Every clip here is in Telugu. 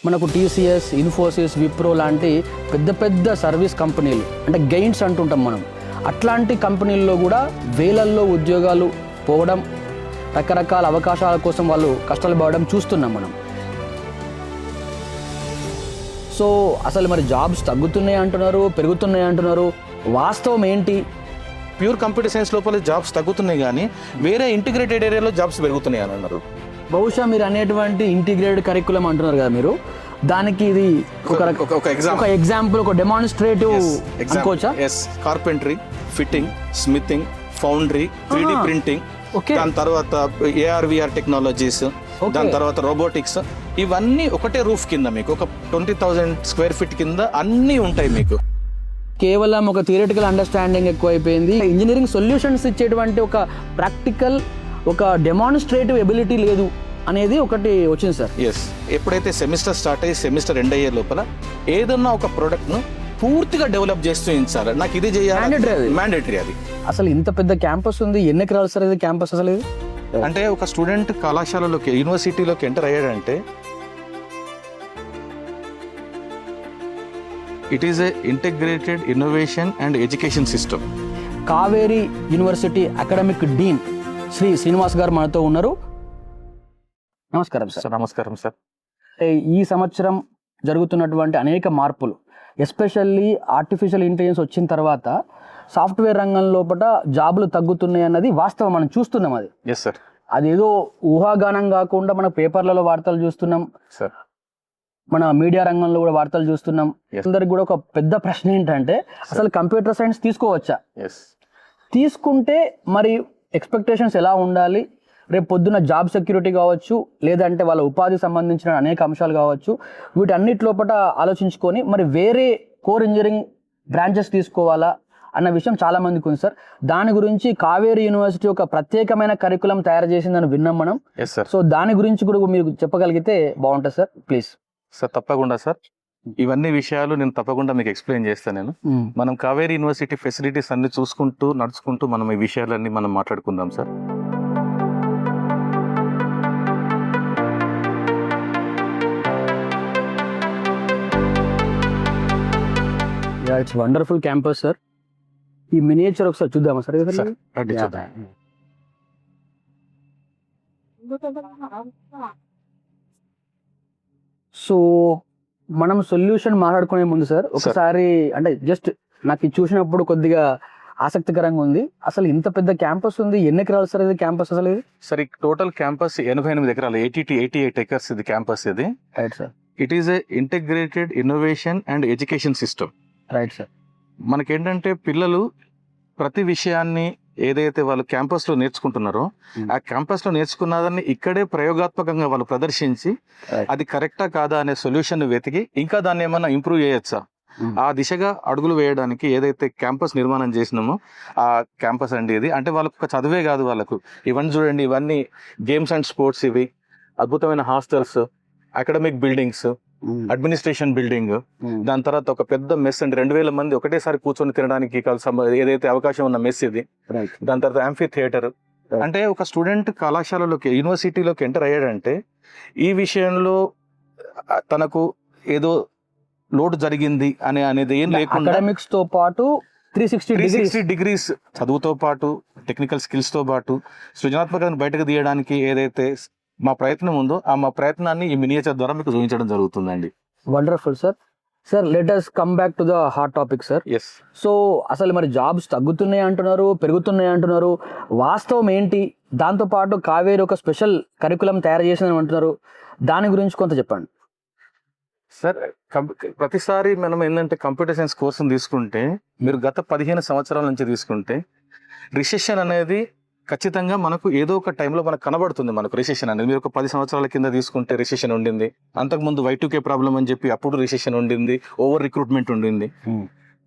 మనకు టీసీఎస్, ఇన్ఫోసిస్, విప్రో లాంటి పెద్ద పెద్ద సర్వీస్ కంపెనీలు అంటే గెయిన్స్ అంటుంటాం మనం. అట్లాంటి కంపెనీల్లో కూడా వేలల్లో ఉద్యోగాలు పోవడం, రకరకాల అవకాశాల కోసం వాళ్ళు కష్టాలు పడడం చూస్తున్నాం మనం. సో అసలు మరి జాబ్స్ తగ్గుతున్నాయి అంటున్నారు, పెరుగుతున్నాయి అంటున్నారు, వాస్తవం ఏంటి? ప్యూర్ కంప్యూటర్ సైన్స్ లోపల జాబ్స్ తగ్గుతున్నాయి కానీ వేరే ఇంటిగ్రేటెడ్ ఏరియాలో జాబ్స్ పెరుగుతున్నాయి అని అన్నారు. బహుశా మీరు అనేటువంటి ఇంటిగ్రేటెడ్ కరికులం అంటున్నారు కదా మీరు, దానికి ఇది ఒక ఎగ్జాంపుల్, ఒక డెమాన్స్ట్రేటివ్ అనుకోవచ్చా? Carpentry, fitting, smithing, foundry, 3D printing, దాని తర్వాత AR/VR టెక్నాలజీస్, దాని తర్వాత రోబోటిక్స్, ఇవన్నీ ఒకటే రూఫ్ కింద మీకు ఒక 20,000 స్క్వేర్ ఫీట్ కింద అన్నీ ఉంటాయి మీకు. కేవలం ఒక థియరిటికల్ అండర్స్టాండింగ్ ఎక్కువైపోయింది, ఇంజనీరింగ్ సొల్యూషన్స్ ఇచ్చేటువంటి ఒక ప్రాక్టికల్, ఒక డెమాన్స్ట్రేటివ్ ఎబిలిటీ లేదు అనేది ఒకటి వచ్చింది సార్. ఎస్, ఎప్పుడైతే సెమిస్టర్ స్టార్ట్ అయ్యి సెమిస్టర్ ఎండ్ అయ్యే లోపల ఏదన్నా ఒక ప్రోడక్ట్ను పూర్తిగా డెవలప్ చేస్తూ ఇచ్చారు. నాకు ఇది చేయాలి, మ్యాండేటరీ. అది అసలు ఇంత పెద్ద క్యాంపస్ ఉంది, ఎన్ని ఎకరాలు సార్ ఇది క్యాంపస్? అసలు ఇది అంటే ఒక స్టూడెంట్ కళాశాలలోకి, యూనివర్సిటీలోకి ఎంటర్ అయ్యాడంటే it is a integrated innovation and education system. Kaveri university academic dean Shri Srinivas గారు మనతో ఉన్నారు. నమస్కారం సార్. నమస్కారం సార్. ఈ సంవత్సరం జరుగుతున్నటువంటి అనేక మార్పులు, ఎస్పెషల్లీ ఆర్టిఫిషియల్ ఇంటెలిజెన్స్ వచ్చిన తర్వాత సాఫ్ట్వేర్ రంగం లోపల జాబులు తగ్గుతున్నాయి అన్నది వాస్తవం, మనం చూస్తున్నాం. అది ఎస్ సార్, అదేదో ఊహాగానం కాకుండా మన పేపర్లలో వార్తలు చూస్తున్నాం సార్, మన మీడియా రంగంలో కూడా వార్తలు చూస్తున్నాం. అందరికి కూడా ఒక పెద్ద ప్రశ్న ఏంటంటే అసలు కంప్యూటర్ సైన్స్ తీసుకోవచ్చా? తీసుకుంటే మరి ఎక్స్పెక్టేషన్స్ ఎలా ఉండాలి? రేపు పొద్దున్న జాబ్ సెక్యూరిటీ కావచ్చు, లేదంటే వాళ్ళ ఉపాధికి సంబంధించిన అనేక అంశాలు కావచ్చు, వీటన్నిటి లోపల ఆలోచించుకొని మరి వేరే కోర్ ఇంజనీరింగ్ బ్రాంచెస్ తీసుకోవాలా అన్న విషయం చాలా మందికి ఉంది సార్. దాని గురించి కావేరీ యూనివర్సిటీ ఒక ప్రత్యేకమైన కరికులం తయారు చేసిందని విన్నాం మనం. సో దాని గురించి కూడా మీరు చెప్పగలిగితే బాగుంటుంది సార్, ప్లీజ్. సార్ తప్పకుండా సార్, ఇవన్నీ విషయాలు నేను తప్పకుండా మీకు ఎక్స్ప్లెయిన్ చేస్తాను. నేను మనం కావేరీ యూనివర్సిటీ ఫెసిలిటీస్ అన్ని చూసుకుంటూ నడుచుకుంటూ మనం ఈ విషయాలన్నీ మనం మాట్లాడుకుందాం sir. It's wonderful campus sir. ఈ మినియేచర్ ఒకసారి చూద్దామా సార్? సో మనం సొల్యూషన్ మాట్లాడుకునే ముందు సార్ ఒకసారి, అంటే జస్ట్ నాకు ఇది చూసినప్పుడు కొద్దిగా ఆసక్తికరంగా ఉంది. అసలు ఇంత పెద్ద క్యాంపస్ ఉంది, ఎన్ని ఎకరాలు సార్ ఇది క్యాంపస్? అసలు ఇది సార్ టోటల్ క్యాంపస్ 88 ఎకరాలు, 88 ఎకర్స్ ఇది క్యాంపస్. ఇది right sir. It is a integrated innovation and education system. Right sir. మనకేంటంటే పిల్లలు ప్రతి విషయాన్ని ఏదైతే వాళ్ళు క్యాంపస్లో నేర్చుకుంటున్నారో ఆ క్యాంపస్లో నేర్చుకున్నదాన్ని ఇక్కడే ప్రయోగాత్మకంగా వాళ్ళు ప్రదర్శించి అది కరెక్టా కాదా అనే సొల్యూషన్ వెతికి ఇంకా దాన్ని ఏమన్నా ఇంప్రూవ్ చేయొచ్చా ఆ దిశగా అడుగులు వేయడానికి ఏదైతే క్యాంపస్ నిర్మాణం చేసినామో ఆ క్యాంపస్ అండి ఇది. అంటే వాళ్ళకు ఒక చదువే కాదు, వాళ్ళకు ఇవన్నీ చూడండి, ఇవన్నీ గేమ్స్ అండ్ స్పోర్ట్స్, ఇవి అద్భుతమైన hostels, academic buildings, administration building, దాని తర్వాత ఒక పెద్ద మెస్ అండి, 2,000 మంది ఒకటేసారి కూర్చొని తినడానికి ఏదైతే అవకాశం ఉన్న మెస్ ఇది. దాని తర్వాత యాంఫీ థియేటర్. అంటే ఒక స్టూడెంట్ కళాశాలలోకి, యూనివర్సిటీలోకి ఎంటర్ అయ్యాడంటే ఈ విషయంలో తనకు ఏదో లోటు జరిగింది అనేది ఏం లేకుండా అకాడమిక్స్ తో పాటు 360 డిగ్రీస్ చదువుతో పాటు టెక్నికల్ స్కిల్స్ తో పాటు సృజనాత్మకతను బయటకు తీయడానికి ఏదైతే మా ప్రయత్నం ఉందో ఆ మా ప్రయత్నాన్ని ఈ మినియేచర్ ద్వారా మీకు చూపించడం జరుగుతుందండి. Wonderful sir. Sir let us come back to the hot topic sir. Yes. So అసలు మరి జాబ్స్ తగ్గుతున్నాయి అంటున్నారు, పెరుగుతున్నాయి అంటున్నారు, వాస్తవం ఏంటి? దాంతోపాటు కావేరీ ఒక స్పెషల్ కరికులం తయారు చేసిందని అంటున్నారు, దాని గురించి కొంత చెప్పండి సార్. ప్రతిసారి మనం ఏంటంటే కంప్యూటర్ సైన్స్ కోర్సును తీసుకుంటే మీరు గత 15 సంవత్సరాల నుంచి తీసుకుంటే రిసెషన్ అనేది ఖచ్చితంగా మనకు ఏదో ఒక టైంలో మనకు కనబడుతుంది. మనకు రిసెషన్ అనేది మీరు ఒక 10 సంవత్సరాల కింద తీసుకుంటే రిసెషన్ ఉండింది, అంతకుముందు Y2K ప్రాబ్లం అని చెప్పి అప్పుడు రిసెషన్ ఉండింది, ఓవర్ రిక్రూట్మెంట్ ఉండింది.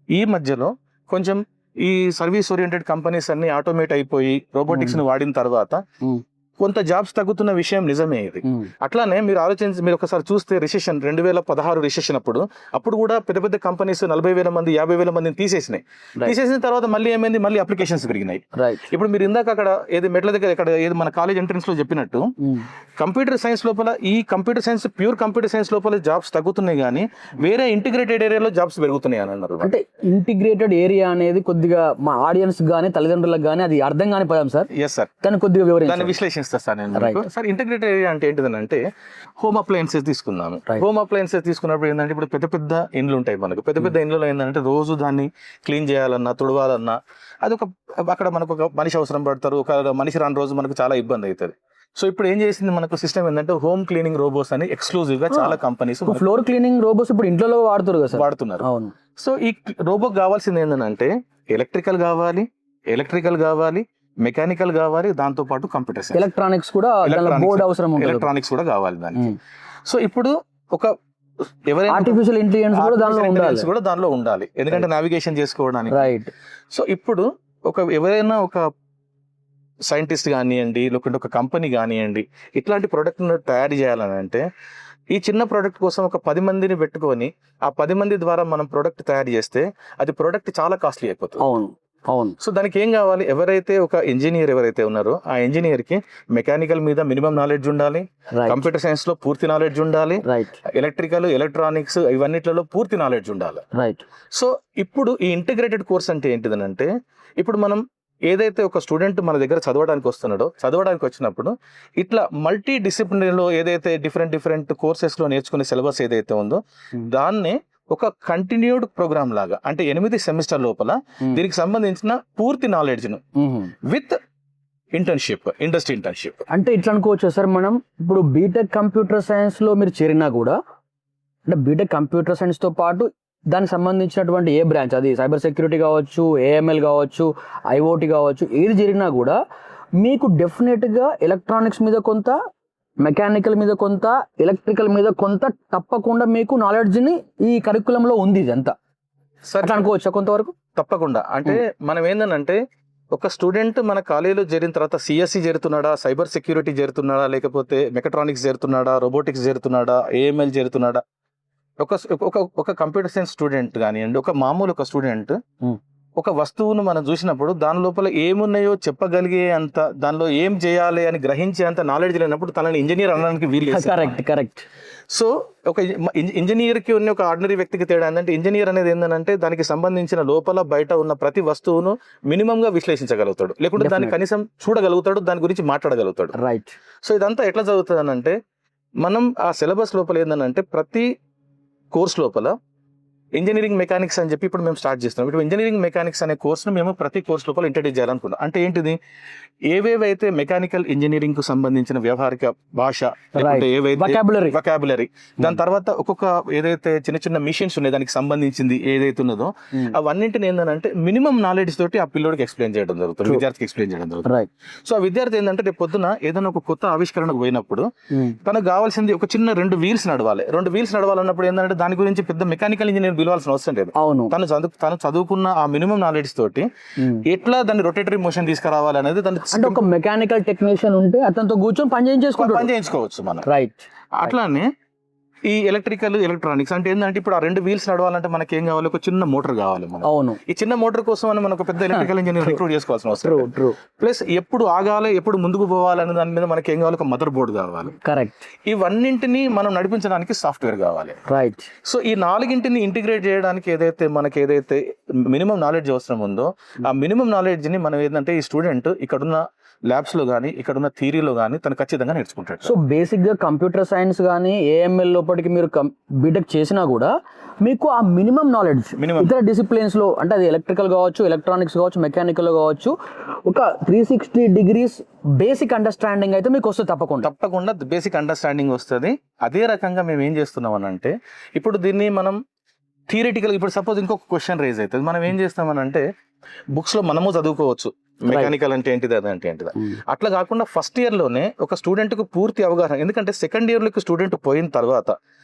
ఈ మధ్యలో కొంచెం ఈ సర్వీస్ ఓరియంటెడ్ కంపెనీస్ అన్ని ఆటోమేట్ అయిపోయి రోబోటిక్స్ ని వాడిన తర్వాత కొంత జాబ్స్ తగ్గుతున్న విషయం నిజమే ఇది. అట్లానే మీరు ఆలోచించి మీరు ఒకసారి చూస్తే రిసెషన్ 2016 రిసెషన్ అప్పుడు కూడా పెద్ద పెద్ద కంపెనీస్ 40,000 మంది 50,000 మందిని తీసేసిన తర్వాత మళ్ళీ ఏమైంది, మళ్ళీ అప్లికేషన్స్ పెరిగినాయి. ఇప్పుడు మీరు ఇందాక అక్కడ ఏది మెట్ల దగ్గర ఇక్కడ ఏది మన కాలేజ్ ఎంట్రన్స్ లో చెప్పినట్టు కంప్యూటర్ సైన్స్ లోపల ఈ computer science pure computer science లోపల జాబ్స్ తగ్గుతున్నాయి కానీ వేరే ఇంటిగ్రేటెడ్ ఏరియాలో జాబ్స్ పెరుగుతున్నాయి అని అన్నారు. అంటే ఇంటిగ్రేటెడ్ ఏరియా అనేది కొద్దిగా మా ఆడియన్స్ గానీ తల్లిదండ్రులకు గానీ అది అర్థం కాని పదం సార్. ఎస్ సార్, దాన్ని కొద్దిగా దాన్ని విశ్లేషిస్తా సార్ నేను. సార్ ఇంటిగ్రేటెడ్ ఏరియా అంటే ఏంటిదంటే హోమ్ అప్లయన్సెస్ తీసుకుందాము. హోమ్ అప్లయన్సెస్ తీసుకున్నప్పుడు ఏంటంటే ఇప్పుడు పెద్ద పెద్ద ఇండ్లు ఉంటాయి మనకు. పెద్ద పెద్ద ఇండ్లలో ఏంటంటే రోజు దాన్ని క్లీన్ చేయాలన్నా తుడవాలన్నా అది అక్కడ మనకు ఒక మనిషి అవసరం పడతారు. ఒక మనిషి రాని రోజు మనకు చాలా ఇబ్బంది అవుతుంది. సో ఇప్పుడు ఏం చేసింది మనకు సిస్టమ్ ఏంటంటే హోమ్ క్లీనింగ్ రోబోస్ అని ఎక్స్క్లూజివ్ గా చాలా కంపెనీస్ ఫ్లోర్ క్లీనింగ్ రోబోస్ ఇప్పుడు ఇంట్లో వాడుతున్నారు. అవును. సో ఈ రోబోకి కావాల్సింది ఏంటంటే ఎలక్ట్రికల్ కావాలి, మెకానికల్ కావాలి, దాంతో పాటు కంప్యూటర్ సైన్స్, ఎలక్ట్రానిక్స్ కూడా బోర్డ్ అవసరం, ఎలక్ట్రానిక్స్ కూడా కావాలి దానికి. సో ఇప్పుడు ఒక ఎవరైనా ఆర్టిఫిషియల్ ఇంటెలిజెన్స్ కూడా దానిలో ఉండాలి, ఎందుకంటే నావిగేషన్ చేసుకోవడానికి. రైట్. సో ఇప్పుడు ఎవరైనా ఒక సైంటిస్ట్ కానివ్వండి, లేకుంటే ఒక కంపెనీ కానివ్వండి, ఇట్లాంటి ప్రోడక్ట్ను తయారు చేయాలని అంటే ఈ చిన్న ప్రోడక్ట్ కోసం ఒక 10 మందిని పెట్టుకొని ఆ 10 మంది ద్వారా మనం ప్రోడక్ట్ తయారు చేస్తే అది ప్రోడక్ట్ చాలా కాస్ట్లీ అయిపోతుంది. అవును. సో దానికి ఏం కావాలి, ఎవరైతే ఒక ఇంజనీర్ ఎవరైతే ఉన్నారో ఆ ఇంజనీర్ కి మెకానికల్ మీద మినిమం నాలెడ్జ్ ఉండాలి, కంప్యూటర్ సైన్స్ లో పూర్తి నాలెడ్జ్ ఉండాలి, ఎలక్ట్రికల్ ఎలక్ట్రానిక్స్ ఇవన్నిట్లలో పూర్తి నాలెడ్జ్ ఉండాలి. సో ఇప్పుడు ఈ ఇంటిగ్రేటెడ్ కోర్స్ అంటే ఏంటిదనంటే ఇప్పుడు మనం ఏదైతే ఒక స్టూడెంట్ మన దగ్గర చదవడానికి వచ్చినప్పుడు ఇట్లా మల్టీ డిసిప్లినరీలో ఏదైతే డిఫరెంట్ కోర్సెస్ లో నేర్చుకునే సిలబస్ ఏదైతే ఉందో దాన్నే ఒక కంటిన్యూడ్ ప్రోగ్రామ్ లాగా అంటే 8 సెమిస్టర్ లోపల దీనికి సంబంధించిన పూర్తి నాలెడ్జ్ ను విత్ ఇండస్ట్రీ ఇంటర్న్షిప్ అంటే ఇట్లా అనుకోవచ్చు సార్. మనం ఇప్పుడు బీటెక్ కంప్యూటర్ సైన్స్ లో మీరు చేరినా కూడా అంటే బీటెక్ కంప్యూటర్ సైన్స్ తో పాటు దానికి సంబంధించినటువంటి ఏ బ్రాంచ్, అది సైబర్ సెక్యూరిటీ కావచ్చు, ఏఎంఎల్ కావచ్చు, ఐఓటీ కావచ్చు, ఏది జరిగినా కూడా మీకు డెఫినెట్గా ఎలక్ట్రానిక్స్ మీద కొంత, మెకానికల్ మీద కొంత, ఎలక్ట్రికల్ మీద కొంత తప్పకుండా మీకు నాలెడ్జ్ని ఈ కరికులంలో ఉంది. ఇదంతా సరే అనుకోవచ్చా కొంతవరకు? తప్పకుండా. అంటే మనం ఏంటంటే ఒక స్టూడెంట్ మన కాలేజీలో చేరిన తర్వాత సిఎస్సి చేరుతున్నాడా, సైబర్ సెక్యూరిటీ చేరుతున్నాడా, లేకపోతే మెకట్రానిక్స్ చేరుతున్నాడా, రోబోటిక్స్ చేరుతున్నాడా, ఏఎంఎల్ చేరుతున్నాడా, ఒక కంప్యూటర్ సైన్స్ స్టూడెంట్ కానివ్వండి, ఒక మామూలు ఒక స్టూడెంట్ ఒక వస్తువును మనం చూసినప్పుడు దాని లోపల ఏమున్నాయో చెప్పగలిగే అంత, దానిలో ఏం చేయాలి అని గ్రహించే అంత నాలెడ్జ్ లేనప్పుడు తనని ఇంజనీర్ అనడానికి వీలు. కరెక్ట్. సో ఒక ఇంజనీర్ కి ఉన్న ఒక ఆర్డినరీ వ్యక్తికి తేడా ఏంటంటే ఇంజనీర్ అనేది ఏంటంటే దానికి సంబంధించిన లోపల బయట ఉన్న ప్రతి వస్తువును మినిమం గా విశ్లేషించగలుగుతాడు, లేకుంటే దాన్ని కనీసం చూడగలుగుతాడు, దాని గురించి మాట్లాడగలుగుతాడు. రైట్. సో ఇదంతా ఎట్లా జరుగుతుంది అంటే మనం ఆ సిలబస్ లోపల ఏంటంటే ప్రతి కోర్స్ లోపల ఇంజనీరింగ్ మెకానిక్స్ అని చెప్పి ఇప్పుడు మేము స్టార్ట్ చేస్తున్నాం. ఇప్పుడు ఇంజనీరింగ్ మెకానిక్స్ అనే కోర్సును మేము ప్రతి కోర్స్ లోపల ఇంట్రడ్యూస్ చేయాలనుకున్నాం. అంటే ఏంటిది, ఏవేవైతే మెకానికల్ ఇంజనీరింగ్ కు సంబంధించిన వ్యవహారిక భాష, వొకాబులరీ, దాని తర్వాత ఒక్కొక్క ఏదైతే చిన్న మిషన్స్ ఉన్నాయి దానికి సంబంధించింది ఏదైతే ఉన్నదో అవన్నింటిని ఏంటంటే మినిమం నాలెడ్జ్ తోటి ఆ పిల్లోడికి ఎక్స్ప్లెయిన్ చేయడం జరుగుతుంది, విద్యార్థికి ఎక్స్ప్లెయిన్ చేయడం జరుగుతుంది. సో ఆ విద్యార్థి ఏంటంటే రేపు పొద్దున ఏదైనా ఒక కొత్త ఆవిష్కరణకు పోయినప్పుడు తనకు కావాల్సింది ఒక చిన్న 2 వీల్స్ నడవాలి. 2 వీల్స్ నడవాలన్నప్పుడు ఏంటంటే దాని గురించి పెద్ద మెకానికల్ ఇంజనీర్ పిలవాల్సిన అవసరం లేదు. తను చదువుకున్న ఆ మినిమం నాలెడ్జ్ తోటి ఎట్లా దాన్ని రొటేటరీ మోషన్ తీసుకురావాలి అనేది దాన్ని అంటే ఒక మెకానికల్ టెక్నీషియన్ ఉంటే అతనితో కూర్చొని పని చేయించుకోవచ్చు మనం. రైట్. అట్లానే ఈ ఎలక్ట్రికల్ ఎలక్ట్రానిక్స్ అంటే ఏంటంటే ఇప్పుడు ఆ 2 వీల్స్ నడవాలంటే మనకి ఏం కావాలి, ఒక చిన్న మోటార్ కావాలి. అవును. ఈ చిన్న మోటార్ కోసం అని మనకు పెద్ద ఎలక్ట్రికల్ ఇంజనీర్ రిక్రూట్ చేసుకోవాల్సిన అవసరం. ప్లస్ ఎప్పుడు ఆగాలి, ఎప్పుడు ముందుకు పోవాలనే దాని మీద మనకి ఏం కావాలి, ఒక మదర్ బోర్డు కావాలి. కరెక్ట్. ఇవన్నింటినీ మనం నడిపించడానికి సాఫ్ట్వేర్ కావాలి. రైట్. సో ఈ 4ని ఇంటిగ్రేట్ చేయడానికి ఏదైతే మినిమం నాలెడ్జ్ అవసరం ఉందో ఆ మినిమం నాలెడ్జ్ ని మనం ఏంటంటే ఈ స్టూడెంట్ ఇక్కడున్న ల్యాబ్స్ లో కానీ ఇక్కడున్న థియరీలో కానీ తను ఖచ్చితంగా నేర్చుకుంటాడు. సో బేసిక్ గా కంప్యూటర్ సైన్స్ కానీ ఏఎంఎల్ లోపలికి మీరు బీటెక్ చేసినా కూడా మీకు ఆ మినిమం నాలెడ్జ్ ఇతర డిసిప్లిన్స్ లో అంటే అది ఎలక్ట్రికల్ కావచ్చు, ఎలక్ట్రానిక్స్ కావచ్చు, మెకానికల్ కావచ్చు, ఒక 360 degrees బేసిక్ అండర్స్టాండింగ్ అయితే మీకు వస్తుంది. తప్పకుండా బేసిక్ అండర్స్టాండింగ్ వస్తుంది. అదే రకంగా మేము ఏం చేస్తున్నాం అని అంటే ఇప్పుడు దీన్ని మనం థియరిటికల్, ఇప్పుడు సపోజ్ ఇంకొక క్వశ్చన్ రేజ్ అవుతుంది, మనం ఏం చేస్తామనంటే బుక్స్ లో మనము చదువుకోవచ్చు మెకానికల్ అంటే ఏంటిది, అదంటే ఏంటిది. అట్లా కాకుండా ఫస్ట్ ఇయర్ లోనే ఒక స్టూడెంట్ కు పూర్తి అవగాహన, ఎందుకంటే సెకండ్ ఇయర్ లోకి స్టూడెంట్ పోయిన తర్వాత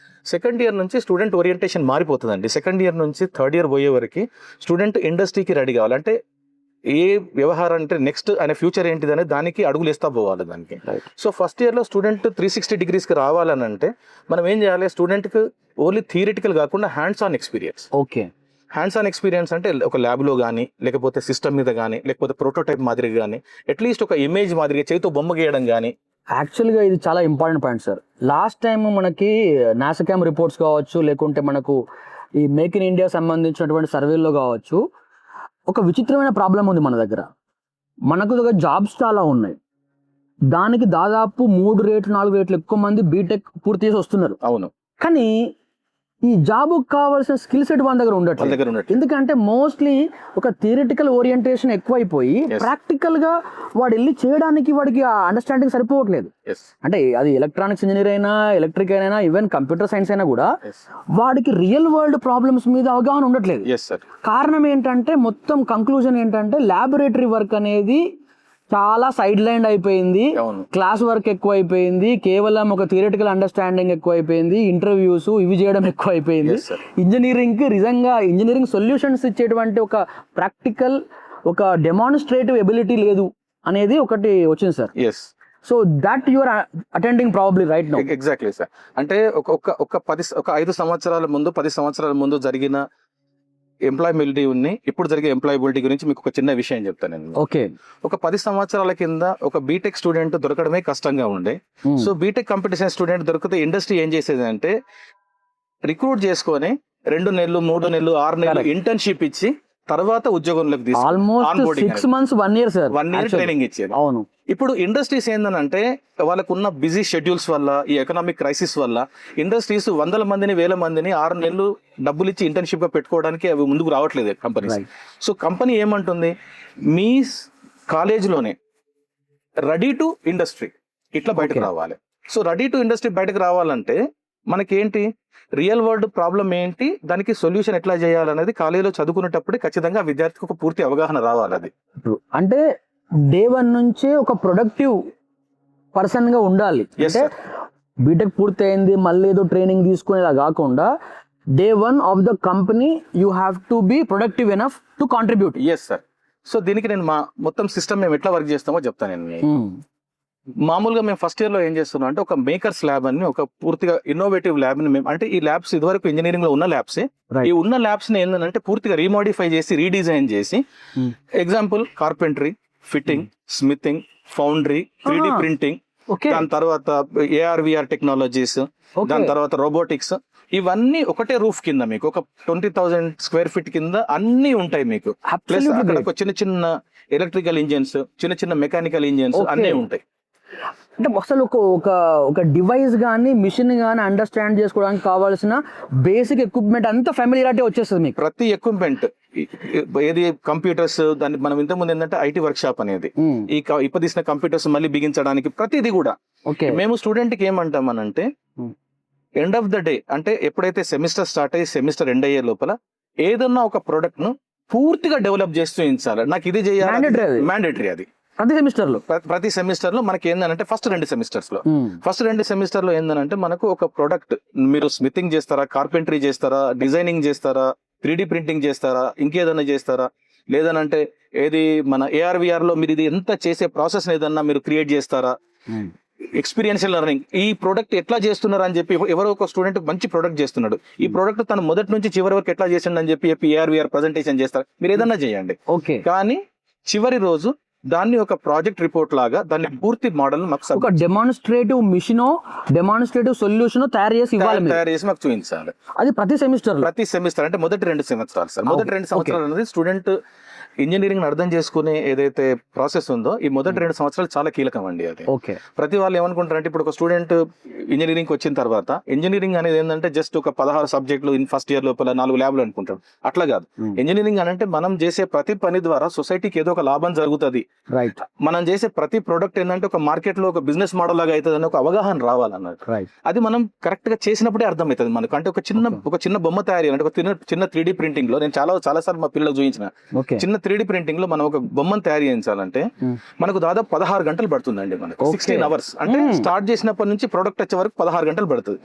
సెకండ్ ఇయర్ నుంచి స్టూడెంట్ ఓరియంటేషన్ మారిపోతుందండి. సెకండ్ ఇయర్ నుంచి థర్డ్ ఇయర్ పోయే వరకు స్టూడెంట్ ఇండస్ట్రీకి రెడీ కావాలి. అంటే ఏ వ్యవహారం అంటే నెక్స్ట్ ఆయన ఫ్యూచర్ ఏంటిది అనేది దానికి అడుగులు వేస్తా పోవాలి దానికి. సో ఫస్ట్ ఇయర్లో స్టూడెంట్ 360 degreesకి రావాలని అంటే మనం ఏం చేయాలి, స్టూడెంట్కి ఓన్లీ థియరిటికల్ కాకుండా hands on experience. Okay, hands on experience అంటే ఒక ల్యాబ్లో కానీ, లేకపోతే సిస్టమ్ మీద కానీ, లేకపోతే ప్రోటోటైప్ మాదిరిగా కానీ, అట్లీస్ట్ ఒక ఇమేజ్ మాదిరిగా చేతితో బొమ్మ గీయడం కానీ. యాక్చువల్గా ఇది చాలా important point sir. Last time మనకి నాసాకామ్ రిపోర్ట్స్ కావచ్చు, లేకుంటే మనకు ఈ మేక్ ఇన్ ఇండియా సంబంధించినటువంటి సర్వేల్లో కావచ్చు, ఒక విచిత్రమైన ప్రాబ్లం ఉంది మన దగ్గర. మనకు దగ్గర జాబ్స్ చాలా ఉన్నాయి, దానికి దాదాపు 3 రేట్లు 4 రేట్లు ఎక్కువ మంది బీటెక్ పూర్తి చేసి వస్తున్నారు. అవును, కానీ ఈ జాబ్ కావాల్సిన స్కిల్ సెట్ మన దగ్గర ఉండట్లేదు. ఎందుకంటే మోస్ట్లీ ఒక థియరిటికల్ ఓరియంటేషన్ ఎక్కువైపోయి ప్రాక్టికల్ గా వాడు వెళ్ళి చేయడానికి వాడికి ఆ అండర్స్టాండింగ్ సరిపోవట్లేదు. అంటే అది ఎలక్ట్రానిక్స్ ఇంజనీర్ అయినా, ఎలక్ట్రిక్ అయినా, ఈవెన్ కంప్యూటర్ సైన్స్ అయినా కూడా వాడికి రియల్ వరల్డ్ ప్రాబ్లమ్స్ మీద అవగాహన ఉండట్లేదు. కారణం ఏంటంటే మొత్తం కంక్లూజన్ ఏంటంటే ల్యాబొరేటరీ వర్క్ అనేది చాలా సైడ్ లైన్ అయిపోయింది, క్లాస్ వర్క్ ఎక్కువ అయిపోయింది, కేవలం ఒక థియరిటికల్ అండర్స్టాండింగ్ ఎక్కువ అయిపోయింది, ఇంటర్వ్యూస్ ఇవి చేయడం ఎక్కువ అయిపోయింది. ఇంజనీరింగ్ కి నిజంగా ఇంజనీరింగ్ సొల్యూషన్స్ ఇచ్చేటువంటి ఒక ప్రాక్టికల్, ఒక డెమాన్స్ట్రేటివ్ ఎబిలిటీ లేదు అనేది ఒకటి వచ్చింది sir. So that you are attending probably right now. Exactly sir. అంటే ఒక 5 సంవత్సరాల ముందు, 10 సంవత్సరాల ముందు జరిగిన ఎంప్లాయబిలిటీ ఉంది, ఇప్పుడు జరిగే ఎంప్లాయబిలిటీ గురించి మీకు ఒక చిన్న విషయం చెప్తాను నేను. ఓకే, ఒక 10 సంవత్సరాల కింద ఒక బీటెక్ స్టూడెంట్ దొరకడమే కష్టంగా ఉండే. సో బీటెక్ కాంపిటీషన్ స్టూడెంట్ దొరికితే ఇండస్ట్రీ ఏం చేసేది అంటే రిక్రూట్ చేసుకొని 2 నెలలు 3 నెలలు 6 నెలలు ఇంటర్న్షిప్ ఇచ్చి తర్వాత ఉద్యోగంలోకి తీసుకు almost 6 months 1 year sir, 1 year training ఇచ్చేది. అవును. ఇప్పుడు ఇండస్ట్రీస్ ఏంటంటే వాళ్ళకున్న బిజీ షెడ్యూల్స్ వల్ల, ఈ ఎకనామిక్ క్రైసిస్ వల్ల ఇండస్ట్రీస్ 100 మందిని 1000 మందిని 6 నెలలు డబ్బులు ఇచ్చి ఇంటర్న్షిప్ గా పెట్టుకోవడానికి అవి ముందుకు రావట్లేదు కంపెనీస్. సో కంపెనీ ఏమంటుంది, మీ కాలేజీలోనే రెడీ టు ఇండస్ట్రీ ఇట్లా బయటకు రావాలి. సో రెడీ టు ఇండస్ట్రీ బయటకు రావాలంటే మనకేంటి, రియల్ వరల్డ్ ప్రాబ్లం ఏంటి, దానికి సొల్యూషన్ ఎట్లా చేయాలనేది కాలేజీలో చదువుకునేటప్పుడు ఖచ్చితంగా విద్యార్థికి ఒక పూర్తి అవగాహన రావాలి. అది అంటే డే 1 నుంచే ఒక ప్రొడక్టివ్ పర్సన్ గా ఉండాలి. అంటే బీటెక్ పూర్తి అయింది మళ్ళీ ఏదో ట్రైనింగ్ తీసుకునేలా కాకుండా day 1 of the company you have to be productive enough to contribute. Yes sir. So దీనికి నేను మా మొత్తం సిస్టమ్ మేము ఎట్లా వర్క్ చేస్తామో చెప్తాను నేను. మామూలుగా మేము ఫస్ట్ ఇయర్ లో ఏం చేస్తున్నాం అంటే ఒక మేకర్స్ ల్యాబ్ అని ఒక పూర్తిగా ఇన్నోవేటివ్ ల్యాబ్ ని మేము, అంటే ఈ ల్యాబ్స్ ఇదివరకు ఇంజనీరింగ్ లో ఉన్న ల్యాబ్స్, ఈ ఉన్న ల్యాబ్స్ ని ఏంటంటే పూర్తిగా రీమోడిఫై చేసి రీడిజైన్ చేసి, example carpentry, fitting, smithing, foundry, 3D printing, దాని తర్వాత AR/VR టెక్నాలజీస్, దాని తర్వాత రోబోటిక్స్, ఇవన్నీ ఒకటే రూఫ్ కింద మీకు ఒక 20,000 square feet కింద అన్ని ఉంటాయి మీకు. ప్లస్ అక్కడ ఒక చిన్న చిన్న ఎలక్ట్రికల్ ఇంజిన్స్, చిన్న చిన్న మెకానికల్ ఇంజిన్స్ అన్నీ ఉంటాయి. అంటే అసలు ఒక డివైస్ కానీ మిషన్ కానీ అండర్స్టాండ్ చేసుకోవడానికి కావాల్సిన బేసిక్ ఎక్విప్మెంట్ అంతా ఫ్యామిలియారిటీ వచ్చేస్తుంది మీకు. ప్రతి ఎక్విప్మెంట్ ఏది కంప్యూటర్స్, దాన్ని మనం ఇంతకుముందు ఏంటంటే IT వర్క్ షాప్ అనేది, ఈ ఇప్పదీసిన కంప్యూటర్స్ మళ్ళీ బిగించడానికి ప్రతిదీ కూడా మేము స్టూడెంట్ కి ఏమంటామనంటే ఎండ్ ఆఫ్ ద డే, అంటే ఎప్పుడైతే సెమిస్టర్ స్టార్ట్ అయ్యి సెమిస్టర్ ఎండ్ అయ్యే లోపల ఏదన్నా ఒక ప్రోడక్ట్ ను పూర్తిగా డెవలప్ చేస్తూ ఉంచాలి. నాకు ఇది చేయాలి, మ్యాండేటరీ. అది ప్రతి సెమిస్టర్ లో మనకి ఏంటంటే ఫస్ట్ 2 సెమిస్టర్ లో ఏంటంటే మనకు ఒక ప్రొడక్ట్, మీరు స్మితింగ్ చేస్తారా, కార్పెంటరీ చేస్తారా, డిజైనింగ్ చేస్తారా, 3D ప్రింటింగ్ చేస్తారా, ఇంకేదన్నా చేస్తారా, లేదనంటే ఏది మన AR/VR లో మీరు ఇది ఎంత చేసే ప్రాసెస్ ఏదన్నా మీరు క్రియేట్ చేస్తారా, ఎక్స్పీరియన్షియల్ లెర్నింగ్, ఈ ప్రోడక్ట్ ఎట్లా చేస్తున్నారు అని చెప్పి ఎవరో ఒక స్టూడెంట్ మంచి ప్రోడక్ట్ చేస్తున్నాడు, ఈ ప్రోడక్ట్ తను మొదటి నుంచి చివరి వరకు ఎట్లా చేసిండు అని చెప్పి AR/VR ప్రజెంటేషన్ చేస్తారు. మీరు ఏదన్నా చేయండి, కానీ చివరి రోజు దాన్ని ఒక ప్రాజెక్ట్ రిపోర్ట్ లాగా దాన్ని పూర్తి మోడల్ మాకు ఒక డెమాన్స్ట్రేటివ్ మిషన్, డెమాన్స్ట్రేటివ్ సొల్యూషన్ తయారు చేసి మాకు చూపించాలి. అది ప్రతి సెమిస్టర్ అంటే మొదటి 2 సంవత్సరాలు సార్. మొదటి 2 సంవత్సరాలు అనేది స్టూడెంట్ ఇంజనీరింగ్ అర్థం చేసుకునే ఏదైతే ప్రాసెస్ ఉందో ఈ మొదటి 2 సంవత్సరాలు చాలా కీలకం అండి. అది ప్రతి వాళ్ళు ఏమనుకుంటారంటే ఇప్పుడు ఒక స్టూడెంట్ ఇంజనీరింగ్ వచ్చిన తర్వాత ఇంజనీరింగ్ అనేది ఏంటంటే జస్ట్ ఒక 16 సబ్జెక్టులు ఫస్ట్ ఇయర్ లోపల 4 ల్యాబ్లు అనుకుంటాం. అట్లా కాదు. ఇంజనీరింగ్ అంటే మనం చేసే ప్రతి పని ద్వారా సొసైటీకి ఏదో ఒక లాభం జరుగుతుంది. మనం చేసే ప్రతి ప్రోడక్ట్ ఏంటంటే ఒక మార్కెట్ లో ఒక బిజినెస్ మోడల్ లాగా అవుతుంది అని ఒక అవగాహన రావాలన్నట్టు. అది మనం కరెక్ట్ గా చేసినప్పుడే అర్థమవుతుంది మనకు. అంటే ఒక చిన్న బొమ్మ తయారీ అంటే ఒక చిన్న 3D ప్రింటింగ్ లో నేను చాలా సార్లు మా పిల్లలకు చూపించిన చిన్న 3D ప్రింటింగ్ లో మనం ఒక బొమ్మను తయారు చేయించాలంటే మనకు దాదాపు 16 గంటలు పడుతుందండి. మనకు 16 hours అంటే స్టార్ట్ చేసినప్పటి నుంచి ప్రోడక్ట్ వచ్చే వరకు 16 గంటలు పడుతుంది.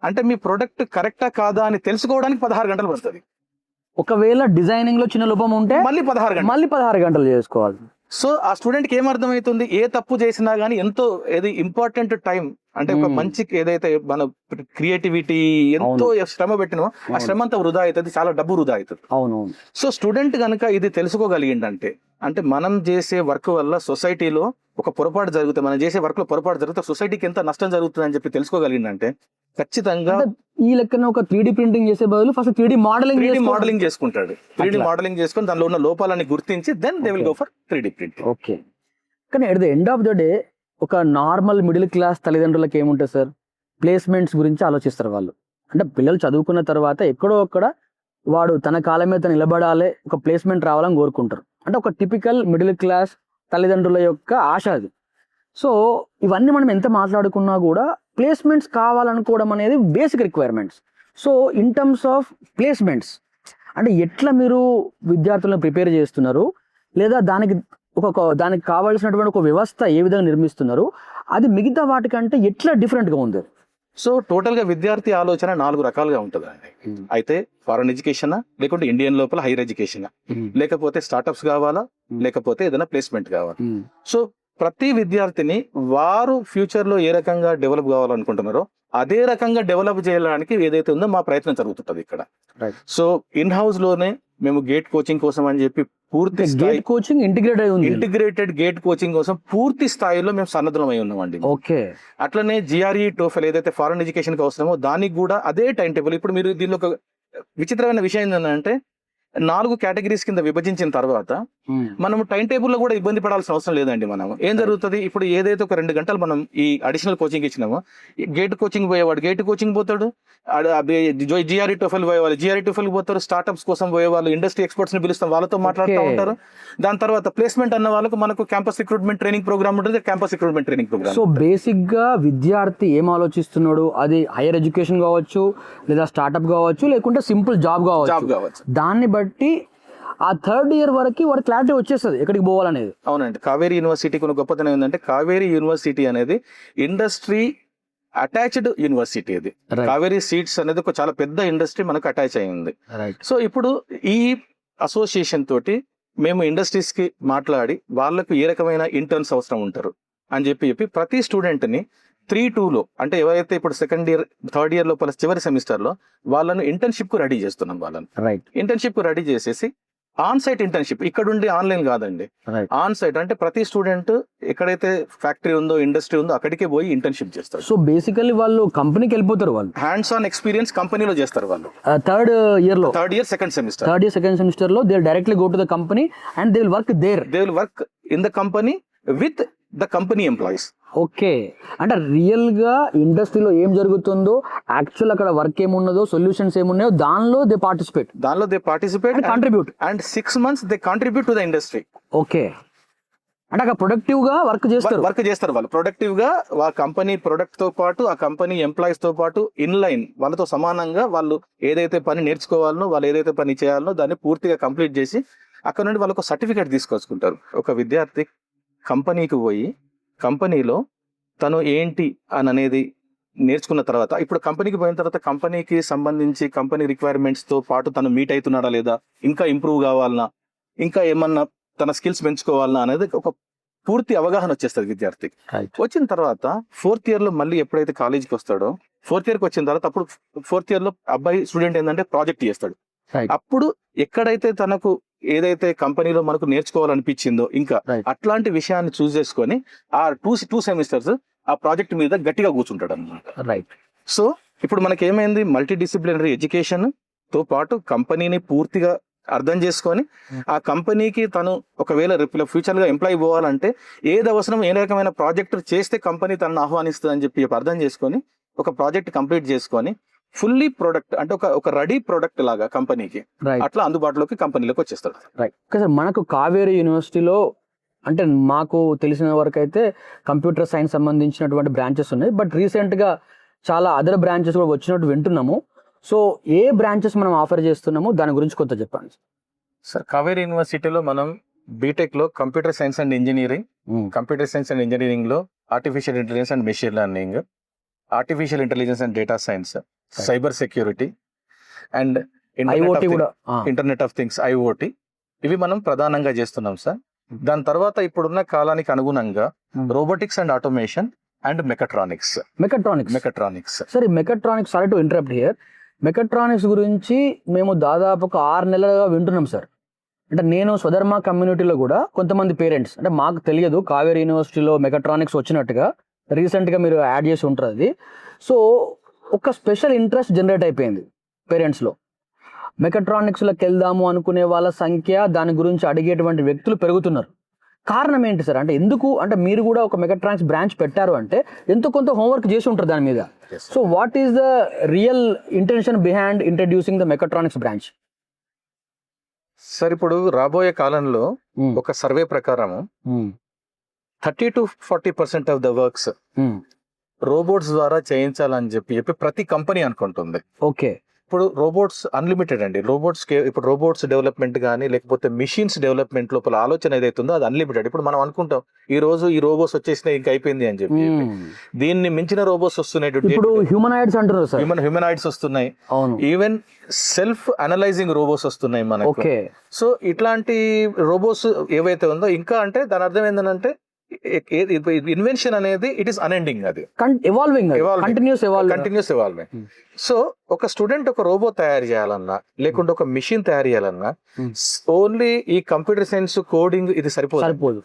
అంటే మీ ప్రోడక్ట్ కరెక్టా కాదా అని తెలుసుకోవడానికి 16 గంటలు పడుతుంది. ఒకవేళ డిజైనింగ్ లో చిన్న లోపం ఉంటే మళ్ళీ 16 గంటలు. మళ్ళీ 16 గంటలు చేసుకోవాలి. సో ఆ స్టూడెంట్ కి ఏం అర్థమవుతుంది, ఏ తప్పు చేసినా గానీ ఎంతో ఏది ఇంపార్టెంట్ టైం అంటే ఒక మంచి ఏదైతే మన క్రియేటివిటీ ఎంతో శ్రమ పెట్టినో ఆ శ్రమ అంతా వృధా అవుతుంది, చాలా డబ్బు వృధా అవుతుంది. అవును. సో స్టూడెంట్ కనుక ఇది తెలుసుకోగలిగిందంటే, అంటే మనం చేసే వర్క్ వల్ల సొసైటీలో ఒక పొరపాటు జరుగుతుంది, మనం చేసే వర్క్ లో పొరపాటు జరిగితే సొసైటీకి ఎంత నష్టం జరుగుతుంది అని చెప్పి తెలుసుకోగలిగిందంటే ఖచ్చితంగా ఈ లెక్కన ఒక 3D ప్రింటింగ్ చేసే బదులు ఫస్ట్ 3D మోడలింగ్ చేసుకుంటాడు. 3D మోడలింగ్ చేసుకొని దానిలో ఉన్న లోపాలని గుర్తించి then they will go for 3D print. Okay. కానీ at the end of the day ఒక నార్మల్ మిడిల్ క్లాస్ తల్లిదండ్రులకు ఏముంటుంది సార్, ప్లేస్మెంట్స్ గురించి ఆలోచిస్తారు వాళ్ళు. అంటే పిల్లలు చదువుకున్న తర్వాత ఎక్కడో అక్కడ వాడు తన కాలం మీద నిలబడాలి, ఒక ప్లేస్మెంట్ రావాలని కోరుకుంటారు. అంటే ఒక టిపికల్ మిడిల్ క్లాస్ తల్లిదండ్రుల యొక్క ఆశ అది. సో ఇవన్నీ మనం ఎంత మాట్లాడుకున్నా కూడా ప్లేస్మెంట్స్ కావాలనుకోవడం అనేది basic requirements. So in terms of placements అంటే ఎట్లా మీరు విద్యార్థులను ప్రిపేర్ చేస్తున్నారు, లేదా దానికి కావాల్సినటువంటి ఒక వ్యవస్థ ఏ విధంగా నిర్మిస్తున్నారు, అది మిగతా వాటికంటే ఎట్లా డిఫరెంట్గా ఉంది? సో టోటల్ గా విద్యార్థి ఆలోచన 4 రకాలుగా ఉంటుంది అండి. అయితే ఫారెన్ ఎడ్యుకేషన్, లేకుంటే ఇండియన్ లోపల హైయర్ ఎడ్యుకేషన్, లేకపోతే స్టార్ట్అప్స్ కావాలా, లేకపోతే ఏదైనా ప్లేస్మెంట్ కావాలా. సో ప్రతి విద్యార్థిని వారు ఫ్యూచర్ లో ఏ రకంగా డెవలప్ కావాలనుకుంటున్నారో అదే రకంగా డెవలప్ చేయడానికి ఏదైతే ఉందో మా ప్రయత్నం జరుగుతుంటది ఇక్కడ. సో ఇన్ హౌస్ లోనే మేము గేట్ కోచింగ్ కోసం అని చెప్పి పూర్తి gate coaching integrated gate coaching కోసం పూర్తి స్థాయిలో మేము సన్నద్ధమై ఉన్నామండి. ఓకే. అట్లనే జిఆర్ఈ టోఫెల్ ఏదైతే ఫారెన్ ఎడ్యుకేషన్ కి అవసరమో దానికి కూడా అదే టైం టేబుల్. ఇప్పుడు మీరు దీనిలో ఒక విచిత్రమైన విషయం ఏంటంటే 4 కేటగిరీస్ కింద విభజించిన తర్వాత మనం టైం టేబుల్ లో కూడా ఇబ్బంది పడాల్సిన అవసరం లేదండి. మనం ఏం జరుగుతుంది, ఇప్పుడు ఏదైతే ఒక 2 గంటలు మనం ఈ అడిషనల్ కోచింగ్ ఇచ్చినామో, గేట్ కోచింగ్ పోయేవాడు గేట్ కోచింగ్ పోతాడు, జిఆర్ఈ టోఫెల్ పోయేవాళ్ళు జిఆర్ఈ టోఫెల్ పోతారు, స్టార్ట్అప్స్ కోసం పోయేవాళ్ళు ఇండస్ట్రీ ఎక్స్పర్ట్స్ ని పిలుస్తాం, వాళ్ళతో మాట్లాడుతూ ఉంటారు. దాని తర్వాత ప్లేస్మెంట్ అన్న వాళ్ళకు మనకు క్యాంపస్ రిక్రూట్మెంట్ ట్రైనింగ్ ప్రోగ్రామ్ ఉంటుంది, campus recruitment training programme. So basic గా విద్యార్థి ఏం ఆలోచిస్తున్నాడు, అది హైయర్ ఎడ్యుకేషన్ కావచ్చు, లేదా స్టార్ట్అప్ కావచ్చు, లేకుంటే సింపుల్ జాబ్ కావచ్చు, దాన్ని బట్టి ఆ 3rd ఇయర్ వరకు వాడు క్లారిటీ వచ్చేస్తుంది ఎక్కడికి పోవాలనేది. అవునండి. కావేరీ యూనివర్సిటీకి ఉన్న గొప్పతనం ఏంటంటే కావేరీ యూనివర్సిటీ అనేది ఇండస్ట్రీ అటాచ్డ్ యూనివర్సిటీ. అది కావేరీ సీడ్స్ అనేది ఒక చాలా పెద్ద ఇండస్ట్రీ మనకు అటాచ్ అయ్యింది. సో ఇప్పుడు ఈ అసోసియేషన్ తోటి మేము ఇండస్ట్రీస్ కి మాట్లాడి వాళ్ళకు ఏ రకమైన ఇంటర్న్స్ అవసరం ఉంటారు అని చెప్పి ప్రతి స్టూడెంట్ ని 3-2లో అంటే ఎవరైతే ఇప్పుడు 2nd ఇయర్ 3rd ఇయర్ లోపల చివరి సెమిస్టర్ లో వాళ్ళను ఇంటర్న్షిప్ కు రెడీ చేస్తున్నాం. వాళ్ళని ఇంటర్న్షిప్ కు రెడీ చేసేసి ఆన్ సైట్ ఇంటర్న్షిప్, ఇక్కడ ఉండి ఆన్లైన్ కాదండి, ఆన్ సైట్ అంటే ప్రతి స్టూడెంట్ ఎక్కడైతే ఫ్యాక్టరీ ఉందో ఇండస్ట్రీ ఉందో అక్కడికే పోయి ఇంటర్న్షిప్ చేస్తారు. సో బేసికల్లీ వాళ్ళు కంపెనీకి వెళ్ళిపోతారు, వాళ్ళు హ్యాండ్స్ ఆన్ ఎక్స్పీరియన్స్ కంపెనీలో చేస్తారు. వాళ్ళు 3rd ఇయర్ 2nd సెమిస్టర్ లో they directly go to the company and they will work there. They will work in the company with the company employees. Okay. అంటే రియల్ గా ఇండస్ట్రీలో ఏం జరుగుతుందో, యాక్చువల్ అక్కడ వర్క్ ఏమున్నదో, సొల్యూషన్స్ ఏమున్నాయో దానిలో they participate contribute and 6 months they contribute to the industry. Okay. అంటే అక్కడ ప్రొడక్టివ్ గా వర్క్ చేస్తారు వాళ్ళు. ప్రొడక్టివ్ గా ఆ కంపెనీ ప్రొడక్ట్ తో పాటు ఆ కంపెనీ ఎంప్లాయీస్ తో పాటు ఇన్ లైన్ వాళ్ళతో సమానంగా వాళ్ళు ఏదైతే పని నేర్చుకోవాలనో, వాళ్ళు ఏదైతే పని చేయాలనో దాన్ని పూర్తిగా కంప్లీట్ చేసి అక్కడ నుండి వాళ్ళకు సర్టిఫికేట్ తీసుకొచ్చుకుంటారు. ఒక విద్యార్థి కంపెనీకి పోయి కంపెనీలో తను ఏంటి అని అనేది నేర్చుకున్న తర్వాత, ఇప్పుడు కంపెనీకి పోయిన తర్వాత కంపెనీకి సంబంధించి కంపెనీ రిక్వైర్మెంట్స్ తో పాటు తను మీట్ అవుతున్నాడా లేదా, ఇంకా ఇంప్రూవ్ కావాలన్నా, ఇంకా ఏమన్నా తన స్కిల్స్ పెంచుకోవాలన్నా అనేది ఒక పూర్తి అవగాహన వచ్చేస్తుంది విద్యార్థికి. వచ్చిన తర్వాత 4th ఇయర్ లో మళ్ళీ ఎప్పుడైతే కాలేజీకి వస్తాడో, 4th ఇయర్కి వచ్చిన తర్వాత అప్పుడు 4th ఇయర్ లో అబ్బాయి స్టూడెంట్ ఏంటంటే ప్రాజెక్ట్ చేస్తాడు. అప్పుడు ఎక్కడైతే తనకు ఏదైతే కంపెనీలో మనకు నేర్చుకోవాలనిపించిందో ఇంకా అట్లాంటి విషయాన్ని చూస్ చేసుకొని ఆ 2 సెమిస్టర్స్ ఆ ప్రాజెక్ట్ మీద గట్టిగా కూర్చుంటాడు అన్నమాట. సో ఇప్పుడు మనకి ఏమైంది, మల్టీ డిసిప్లినరీ ఎడ్యుకేషన్ తో పాటు కంపెనీని పూర్తిగా అర్థం చేసుకొని ఆ కంపెనీకి తను ఒకవేళ ఫ్యూచర్ గా ఎంప్లాయీ పోవాలంటే ఏది అవసరం, ఏ రకమైన ప్రాజెక్ట్ చేస్తే కంపెనీ తనను ఆహ్వానిస్తుంది అని చెప్పి అర్థం చేసుకొని ఒక ప్రాజెక్ట్ కంప్లీట్ చేసుకొని ఫుల్లీ ప్రొడక్ట్ అంటే ఒక రెడీ ప్రొడక్ట్ లాగా కంపెనీకి అట్లా అందుబాటులోకి కంపెనీలోకి వచ్చేస్తాడు. మనకు కావేరీ యూనివర్సిటీలో అంటే మాకు తెలిసిన వరకు అయితే కంప్యూటర్ సైన్స్ సంబంధించినటువంటి బ్రాంచెస్ ఉన్నాయి, బట్ రీసెంట్ గా చాలా అదర్ బ్రాంచెస్ కూడా వచ్చినట్టు వింటున్నాము. సో ఏ బ్రాంచెస్ మనం ఆఫర్ చేస్తున్నాము దాని గురించి కొంత చెప్పండి సార్. కావేరీ యూనివర్సిటీలో మనం బీటెక్ లో కంప్యూటర్ సైన్స్ అండ్ ఇంజనీరింగ్ లో artificial intelligence and machine learning, artificial intelligence and data science, cyber security and IoT కూడా ఇంటర్నెట్ ఆఫ్ థింగ్స్ IoT ఇవి మనం ప్రధానంగా చేస్తున్నాం సార్. దాని తర్వాత ఇప్పుడున్న కాలానికి అనుగుణంగా robotics and automation and mechatronics. Sir ఈ mechatronics, sorry to interrupt here, mechatronics గురించి మేము దాదాపు ఒక 6 నెలలుగా వింటున్నాం సార్. అంటే నేను స్వధర్మ కమ్యూనిటీలో కూడా కొంతమంది పేరెంట్స్, అంటే మాకు తెలియదు కావేరీ యూనివర్సిటీలో మెకట్రానిక్స్ వచ్చినట్టుగా రీసెంట్గా మీరు యాడ్ చేసి ఉంటారు అది. సో ఒక స్పెషల్ ఇంట్రెస్ట్ జనరేట్ అయిపోయింది పేరెంట్స్లో. మెకట్రానిక్స్లోకి వెళ్దాము అనుకునే వాళ్ళ సంఖ్య, దాని గురించి అడిగేటువంటి వ్యక్తులు పెరుగుతున్నారు. కారణం ఏంటి సార్? అంటే ఎందుకు, అంటే మీరు కూడా ఒక మెకట్రానిక్స్ బ్రాంచ్ పెట్టారు అంటే ఎంతో కొంత హోంవర్క్ చేసి ఉంటారు దాని మీద. So what is the real intention behind introducing the mechatronics branch? Sir ఇప్పుడు రాబోయే కాలంలో ఒక సర్వే ప్రకారం 30 to 40% of the works robots ద్వారా చేయించాలని చెప్పి ప్రతి కంపెనీ అనుకుంటుంది. ఓకే, ఇప్పుడు రోబోట్స్ అన్లిమిటెడ్ అండి. ఇప్పుడు రోబోట్స్ డెవలప్మెంట్ కానీ లేకపోతే మిషన్స్ డెవలప్మెంట్ లోపల ఆలోచన ఏదైతుందో అది అన్లిమిటెడ్. ఇప్పుడు మనం అనుకుంటాం ఈ రోజు ఈ రోబోట్స్ వచ్చేసినాయి ఇంకా అయిపోయింది అని చెప్పి, దీన్ని మించిన రోబోట్స్ వస్తున్నాయి. ఇప్పుడు హ్యూమనాయిడ్స్ అంటారు సార్, హ్యూమనాయిడ్స్ వస్తున్నాయి, ఈవెన్ సెల్ఫ్ అనలైజింగ్ రోబోట్స్ వస్తున్నాయి మనకు. సో ఇట్లాంటి రోబోట్స్ ఏవైతే ఉందో ఇంకా, అంటే దాని అర్థం ఏంటంటే ఇన్వెన్షన్ అనేది ఇట్ ఈస్ అన్ఎండింగ్, అది కంటిన్యూస్ ఎవాల్వింగ్. సో ఒక స్టూడెంట్ ఒక రోబో తయారు చేయాలన్నా లేకుంటే ఒక మిషన్ తయారు చేయాలన్నా ఓన్లీ ఈ కంప్యూటర్ సైన్స్ కోడింగ్ ఇది సరిపోదు.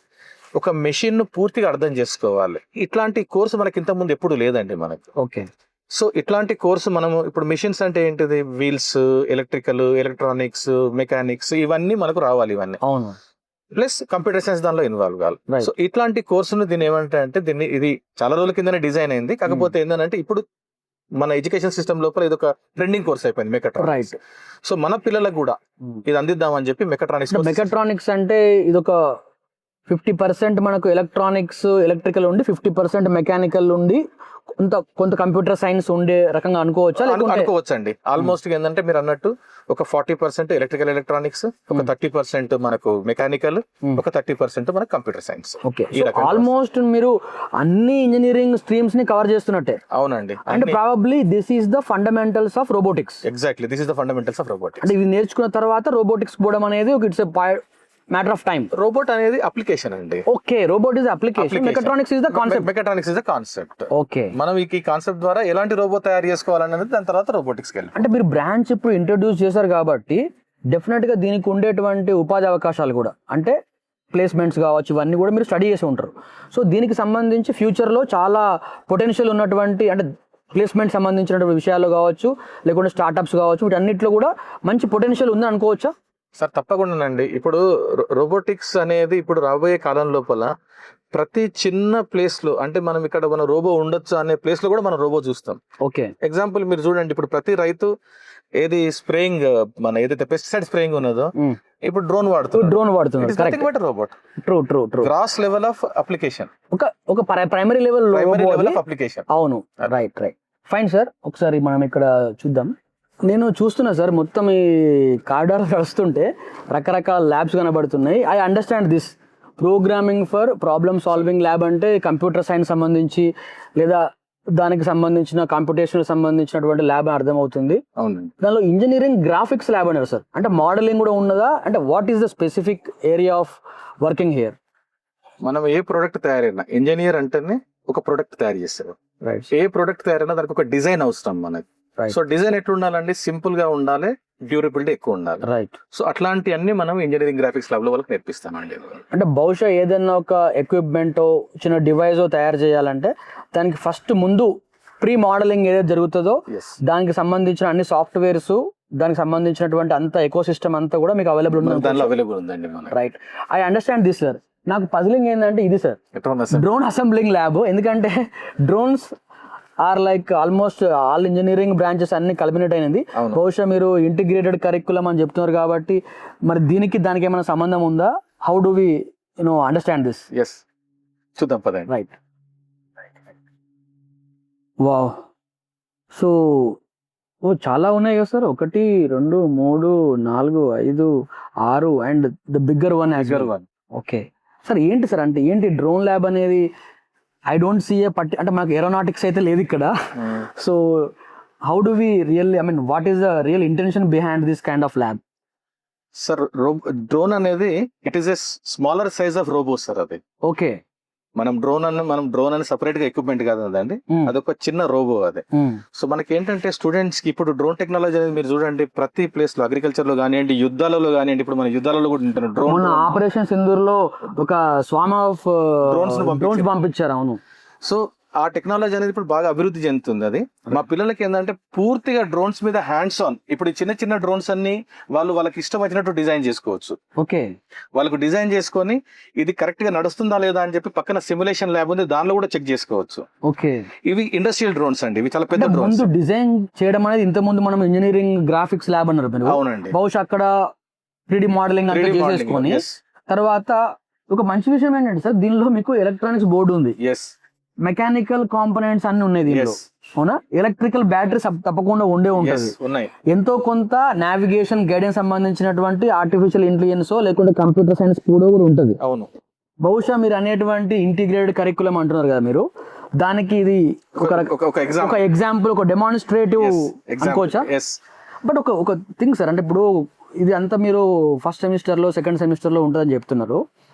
ఒక మెషిన్ ను పూర్తిగా అర్థం చేసుకోవాలి. ఇట్లాంటి కోర్సు మనకి ఇంత ముందు ఎప్పుడు లేదండి మనకి. ఓకే, సో ఇట్లాంటి కోర్సు మనము ఇప్పుడు మిషన్స్ అంటే ఏంటిది, వీల్స్, ఎలక్ట్రికల్, ఎలక్ట్రానిక్స్, మెకానిక్స్ ఇవన్నీ మనకు రావాలి. ఇవన్నీ ప్లస్ కంప్యూటర్ సైన్స్ దానిలో ఇన్వాల్వ్ కావాలి. సో ఇట్లాంటి కోర్సును దీన్ని ఏమంటే అంటే ఇది చాలా రోజుల కిందనే డిజైన్ అయింది. కాకపోతే ఏంటంటే ఇప్పుడు మన ఎడ్యుకేషన్ సిస్టమ్ లోపల ఇది ఒక ట్రెండింగ్ కోర్స్ అయిపోయింది మెకట్రానిక్స్. సో మన పిల్లలకు కూడా ఇది అందిద్దామని చెప్పి మెకట్రానిక్స్ అంటే ఇది ఒక 50% మనకు ఎలక్ట్రానిక్స్, ఎలక్ట్రికల్ ఉండి 50% మెకానికల్ ఉండి కొంత కంప్యూటర్ సైన్స్ ఉండే రకంగా అనుకోవచ్చు అండి. ఆల్మోస్ట్ ఏంటంటే మీరు అన్నట్టు ఒక 40% ఎలక్ట్రికల్ ఎలక్ట్రానిక్స్, ఒక 30% మనకు మెకానికల్, ఒక 30% మనకు కంప్యూటర్ సైన్స్. ఓకే, ఆల్మోస్ట్ మీరు అన్ని ఇంజనీరింగ్ స్ట్రీమ్స్ ని కవర్ చేస్తున్నట్టే. అవునండి. And probably this is the fundamentals of robotics. Exactly, this is the fundamentals of robotics. అంటే ఇది నేర్చుకున్న తర్వాత రోబోటిక్స్ పోవడం అనేది it's matter of time. Robot అనేది అప్లికేషన్ అండి. Okay, robot is application, mechatronics is the concept. Mechatronics is the concept. Okay, మనం ఈ కాన్సెప్ట్ ద్వారా ఎలాంటి రోబో తయారు చేసుకోవాలనేది దాని తర్వాత రోబోటిక్స్ కి. అంటే మీరు బ్రాంచ్ ఇప్పుడు ఇంట్రొడ్యూస్ చేశారు కాబట్టి డెఫినెట్ గా దీనికి ఉండేటువంటి ఉపాధి అవకాశాలు కూడా, అంటే ప్లేస్మెంట్స్ కావచ్చు, ఇవన్నీ కూడా మీరు స్టడీ చేసి ఉంటారు. సో దీనికి సంబంధించి ఫ్యూచర్ లో చాలా పొటెన్షియల్ ఉన్నటువంటి, అంటే ప్లేస్మెంట్ సంబంధించినటువంటి విషయాలు కావచ్చు, లేకుంటే స్టార్ట్అప్స్ కావచ్చు, వీటన్నిటిలో కూడా మంచి పొటెన్షియల్ ఉందని అనుకోవచ్చా? సార్ తప్పకుండానండి. ఇప్పుడు రోబోటిక్స్ అనేది ఇప్పుడు రాబోయే కాలం లోపల ప్రతి చిన్న ప్లేస్ లో, అంటే మనం ఇక్కడ మన రోబో ఉండొచ్చు అనే ప్లేస్ లో కూడా మనం రోబో చూస్తాం. ఓకే, ఎగ్జాంపుల్ మీరు చూడండి, ఇప్పుడు ప్రతి రైతు ఏది స్ప్రేయింగ్, మన ఏదైతే పెస్టిసైడ్ స్ప్రేయింగ్ ఉన్నదో ఇప్పుడు డ్రోన్ వాడుతున్నారు. Robot true gross level of application, ఒక ప్రైమరీ లెవెల్ ఆఫ్ అప్లికేషన్. అవును, రైట్. ఫైన్ సార్, ఒకసారి మనం ఇక్కడ చూద్దాం. నేను చూస్తున్నా సార్, మొత్తం ఈ కారిడార్ వస్తుంటే రకరకాల ల్యాబ్స్ కనబడుతున్నాయి. I understand this programming for problem solving lab అంటే కంప్యూటర్ సైన్స్ సంబంధించి లేదా దానికి సంబంధించిన కంప్యూటేషన్ సంబంధించినటువంటి ల్యాబ్ అర్థమవుతుంది. దానిలో ఇంజనీరింగ్ గ్రాఫిక్స్ ల్యాబ్ అన్నారు సార్, అంటే మోడలింగ్ కూడా ఉన్నదా? అంటే what is the specific area of working here? మనం ఏ ప్రోడక్ట్ తయారైనా, ఇంజనీర్ అంటేనే ఒక ప్రోడక్ట్ తయారు చేస్తారు. ఏ ప్రోడక్ట్ తయారైనా దానికి ఒక డిజైన్ అవసరం మనకి. సో డిజైన్ ఎట్లా ఉండాలండి, సింపుల్ గా ఉండాలి, డ్యూరబిలిటీ ఎక్కువ ఉండాలి. రైట్. సో అట్లాంటి అన్ని మనం ఇంజనీరింగ్ గ్రాఫిక్స్ ల్యాబ్ లో వాళ్ళకి నేర్పిస్తామండి. అంటే బహుశా ఏదైనా ఒక ఎక్విప్మెంట్ చిన్న డివైస్ తయారు చేయాలంటే దానికి ఫస్ట్ ముందు ప్రీ మోడలింగ్ ఏదైతే జరుగుతుందో దానికి సంబంధించిన అన్ని సాఫ్ట్వేర్స్, దానికి సంబంధించినటువంటి అంత ఎకో సిస్టమ్ అంతా కూడా మీకు అవైలబుల్ ఉందండి. Right, I understand this sir. నాకు పజిలింగ్ ఏంటంటే ఇది సార్, డ్రోన్ అసెంబ్లింగ్ ల్యాబ్. ఎందుకంటే drones are like almost all engineering branches అన్ని కల్మినేట్ అయినది. బహుశా మీరు ఇంటిగ్రేటెడ్ కరిక్యులం అని చెప్తున్నారు కాబట్టి మరి దానికి ఏమైనా సంబంధం ఉందా? How do we understand this? Yes, చూద్దాం పదండి. Right, wow. సో చాలా ఉన్నాయి కదా sir, 1 2 3 4 5 6 and the bigger one. Okay sir, ఏంటి సార్, అంటే ఏంటి డ్రోన్ ల్యాబ్ అనేది? ఐ డోంట్ సీ అంటే మాకు ఏరోనాటిక్స్ అయితే లేదు ఇక్కడ. So how do we really, I mean what is the real intention behind this kind of lab? Sir drone అనేది it is a smaller size of robo sir. అది ఓకే. మనం డ్రోన్ అని సపరేట్ గా ఎక్విప్మెంట్ కాదండి, అదొక చిన్న రోబో అది. సో మనకి ఏంటంటే స్టూడెంట్స్ కి ఇప్పుడు డ్రోన్ టెక్నాలజీ అనేది మీరు చూడండి ప్రతి ప్లేస్ లో, అగ్రికల్చర్ లో కానివ్వండి, యుద్ధాలలో కానివ్వండి, ఇప్పుడు మన యుద్ధాలలో కూడా ఉంటున్నారు డ్రోన్. ఆపరేషన్ సింధూర్ లో ఒక స్వామ్ ఆఫ్ డ్రోన్స్ పంపించారు. అవును. సో ఆ టెక్నాలజీ అనేది ఇప్పుడు బాగా అభివృద్ధి చెందుతుంది. అది మా పిల్లలకి ఏంటంటే పూర్తిగా డ్రోన్స్ మీద హ్యాండ్స్ ఆన్. ఇప్పుడు ఈ చిన్న చిన్న డ్రోన్స్ అన్ని వాళ్ళకి ఇష్టం వచ్చినట్టు డిజైన్ చేసుకోవచ్చు. ఓకే. వాళ్ళకు డిజైన్ చేసుకొని ఇది కరెక్ట్ గా నడుస్తుందా లేదా అని చెప్పి పక్కన సిమ్యులేషన్ ల్యాబ్ ఉంది, దానిలో కూడా చెక్ చేసుకోవచ్చు. ఓకే. ఇవి ఇండస్ట్రియల్ డ్రోన్స్ అండి, ఇవి చాలా పెద్ద డ్రోన్స్. డిజైన్ చేయడం అనేది ఇంత ముందు మనం ఇంజనీరింగ్ గ్రాఫిక్స్ ల్యాబ్ అన్నారు. అవునండి. బహుశా అక్కడ 3D మోడలింగ్ అంతా చేసేసుకొని తర్వాత ఒక మంచి విషయం ఏంటంటే సార్, దీనిలో మీకు ఎలక్ట్రానిక్స్ బోర్డు ఉంది, మెకానికల్ కాంపోనెంట్స్ అన్ని ఉన్నాయి దీనిలో. అవునా? ఎలక్ట్రికల్ బ్యాటరీస్ తప్పకుండా ఉండే ఉంటుంది. ఎంతో కొంత నావిగేషన్ గైడెన్స్ సంబంధించినటువంటి ఆర్టిఫిషియల్ ఇంటెలిజెన్స్ లేకుంటే కంప్యూటర్ సైన్స్ కూడా ఉంటుంది. అవును. బహుశా మీరు అనేటువంటి ఇంటిగ్రేటెడ్ కరిక్యులం అంటున్నారు కదా మీరు, దానికి ఇది ఒక ఎగ్జాంపుల్, ఒక డెమాన్స్ట్రేటివ్ అనుకోవచ్చా? బట్ ఒక థింగ్ సార్, అంటే ఇప్పుడు ఇది అంతా మీరు ఫస్ట్ సెమిస్టర్ లో సెకండ్ సెమిస్టర్ లో ఉంటుందని చెప్తున్నారు.